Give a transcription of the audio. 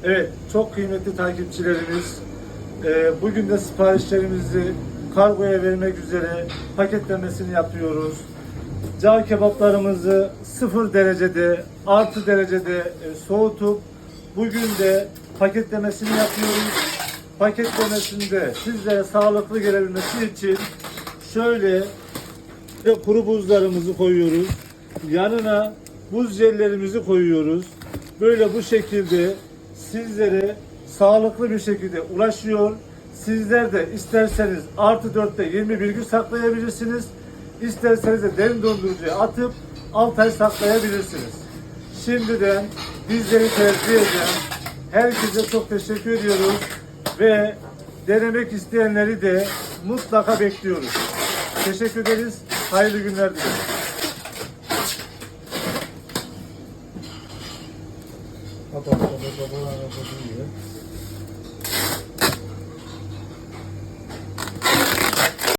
Evet, çok kıymetli takipçilerimiz, bugün de siparişlerimizi kargoya vermek üzere paketlemesini yapıyoruz. Cağ kebaplarımızı 0 derecede, artı derecede soğutup bugün de paketlemesini yapıyoruz. Paketlemesinde sizlere sağlıklı gelebilmesi için şöyle kuru buzlarımızı koyuyoruz. Yanına buz jellerimizi koyuyoruz. Böyle bu şekilde sizlere sağlıklı bir şekilde ulaşıyor. Sizler de isterseniz artı 4'te 21 gün saklayabilirsiniz. İsterseniz de derin dondurucuya atıp 6 ay saklayabilirsiniz. Şimdiden bizleri tercih eden herkese çok teşekkür ediyoruz ve denemek isteyenleri de mutlaka bekliyoruz. Teşekkür ederiz. Hayırlı günler dileriz. Baba, baba, baba, baba, baba, baba.